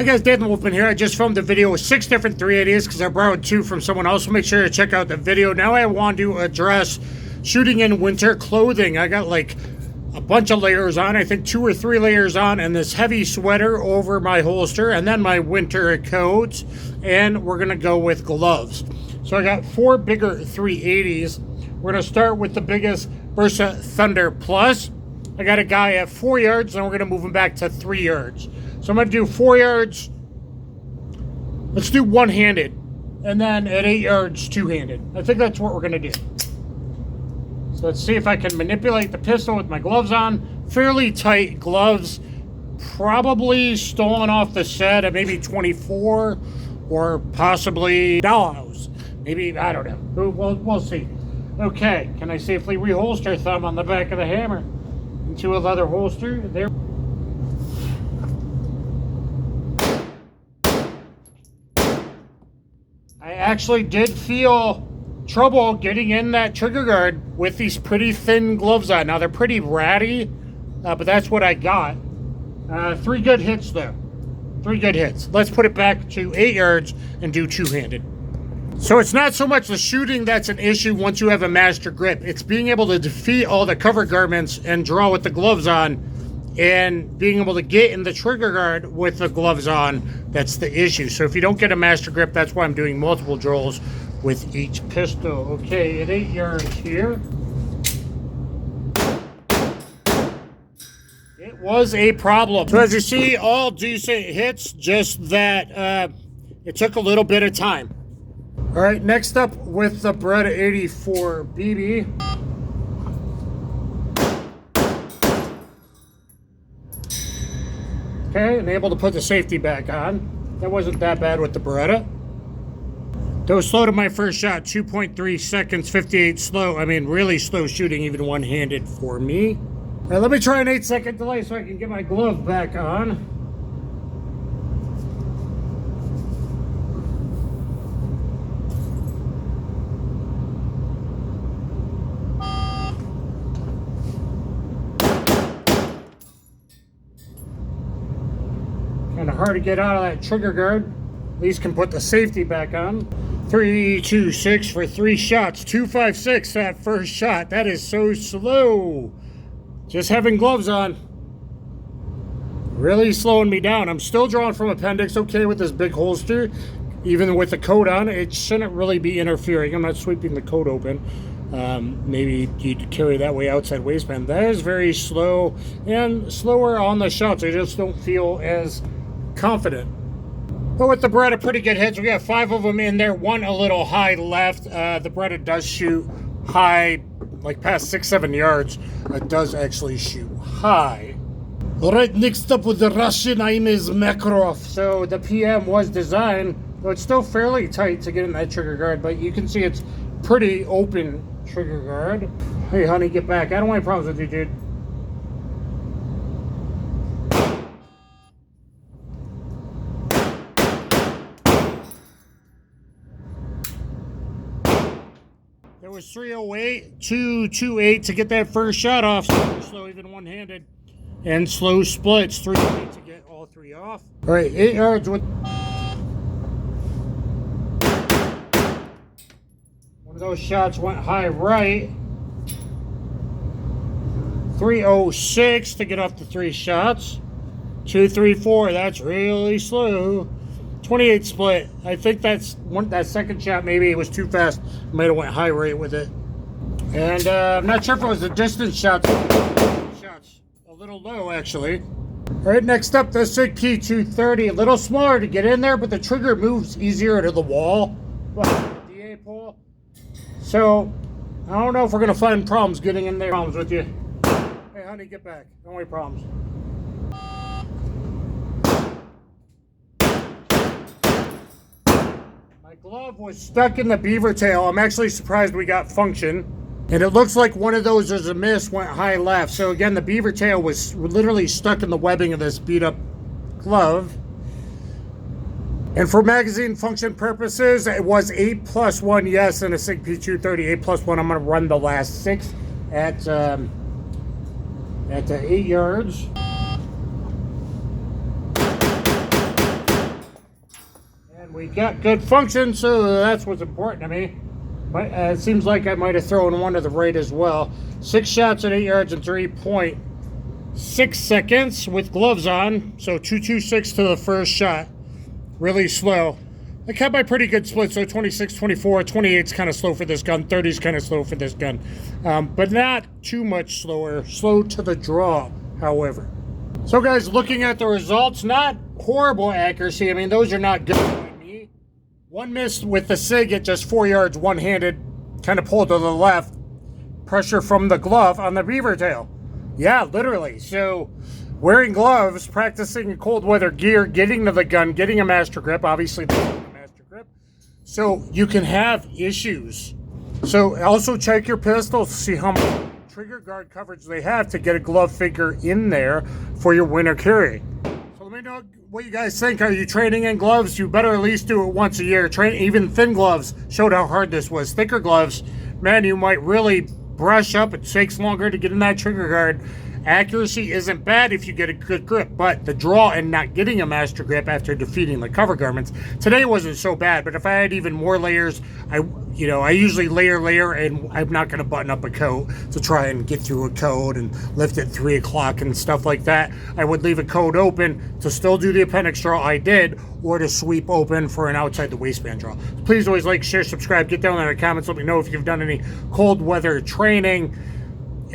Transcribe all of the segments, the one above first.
Hey guys, Dan the Wolfman here. I just filmed a video with 6 different 380s because I borrowed 2 from someone else. So make sure to check out the video. Now I want to address shooting in winter clothing. I got like a bunch of layers on. I think 2 or 3 layers on, and this heavy sweater over my holster, and then my winter coat, and we're gonna go with gloves. So I got 4 bigger 380s. We're gonna start with the biggest Bersa Thunder Plus. I got a guy at 4 yards, and we're gonna move him back to 3 yards. So I'm going to do 4 yards. Let's do one-handed. And then at 8 yards, two-handed. I think that's what we're going to do. So let's see if I can manipulate the pistol with my gloves on. Fairly tight gloves. Probably stolen off the set at maybe 24 or possibly dollhouse. Maybe, I don't know. We'll see. Okay, can I safely reholster thumb on the back of the hammer into a leather holster? There. I actually did feel trouble getting in that trigger guard with these pretty thin gloves on. Now they're pretty ratty, but that's what I got. 3 good hits though. 3 good hits. Let's put it back to 8 yards and do two-handed. So it's not so much the shooting that's an issue once you have a master grip. It's being able to defeat all the cover garments and draw with the gloves on, and being able to get in the trigger guard with the gloves on, that's the issue. So if you don't get a master grip, that's why I'm doing multiple drills with each pistol. Okay, at 8 yards here. It was a problem. So as you see, all decent hits, just that it took a little bit of time. All right, next up with the Beretta 84 BB. Okay, and able to put the safety back on. That wasn't that bad with the Beretta. That was slow to my first shot, 2.3 seconds, 58 slow. I mean, really slow shooting, even one-handed for me. All right, let me try an 8-second delay so I can get my glove back on. Kind of hard to get out of that trigger guard. At least can put the safety back on. 3-2-6 for 3 shots. 2-5-6 that first shot. That is so slow. Just having gloves on really slowing me down. I'm still drawing from appendix okay with this big holster. Even with the coat on, it shouldn't really be interfering. I'm not sweeping the coat open. Maybe you'd carry that way outside waistband. That is very slow and slower on the shots. I just don't feel as confident. But with the Beretta, pretty good hits. We got 5 of them in there, 1 a little high left. The Beretta does shoot high, like past 6-7 yards. It does actually shoot high. All right, next up with the Russian IMEZ Makarov. So the PM was designed, but it's still fairly tight to get in that trigger guard, but you can see it's pretty open trigger guard. Hey honey, get back. I don't want any problems with you, dude. There was 308, 228 to get that first shot off. Slow, even one-handed. And slow splits, 308 to get all 3 off. All right, 8 yards with... One of those shots went high right. 306 to get off the 3 shots. 234, that's really slow. 28 split. I think that's that second shot, maybe it was too fast. Might have went high rate with it. And I'm not sure if it was the distance shots. A little low, actually. All right, next up, the Sig P230. A little smaller to get in there, but the trigger moves easier to the wall. DA pole. So, I don't know if we're going to find problems getting in there. Problems with you. Hey, honey, get back. Don't want any problems. My glove was stuck in the beaver tail. I'm actually surprised we got function. And it looks like one of those as a miss went high left. So again, the beaver tail was literally stuck in the webbing of this beat up glove. And for magazine function purposes, it was 8+1 yes in a Sig P230, 8+1. I'm going to run the last 6 at 8 yards. We got good function, so that's what's important to me. But it seems like I might have thrown one to the right as well. 6 shots at 8 yards in 3.6 seconds with gloves on. So 2.26 to the first shot. Really slow. I kept my pretty good split, so 26, 24, 28 is kind of slow for this gun, 30 is kind of slow for this gun. But not too much slower. Slow to the draw, however. So guys, looking at the results, not horrible accuracy. I mean, those are not good by me. One miss with the Sig at just 4 yards, one-handed, kind of pulled to the left. Pressure from the glove on the beaver tail. Yeah, literally. So wearing gloves, practicing in cold weather gear, getting to the gun, getting a master grip, obviously so you can have issues. So also check your pistols, see how much trigger guard coverage they have to get a glove figure in there for your winter carry. So let me know what you guys think. Are you training in gloves? You better at least do it once a year. Train even thin gloves. Showed how hard this was. Thicker gloves, man, you might really brush up. It takes longer to get in that trigger guard. Accuracy isn't bad if you get a good grip, but the draw and not getting a master grip after defeating the cover garments today wasn't so bad. But if I had even more layers, I usually layer, and I'm not going to button up a coat to try and get through a coat and lift at 3 o'clock and stuff like that. I would leave a coat open to still do the appendix draw I did, or to sweep open for an outside the waistband draw. Please always like, share, subscribe, get down in the comments, let me know if you've done any cold weather training.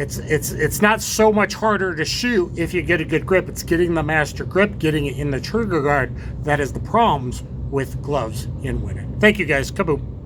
It's not so much harder to shoot if you get a good grip. It's getting the master grip, getting it in the trigger guard. That is the problems with gloves in winter. Thank you guys. Kaboom.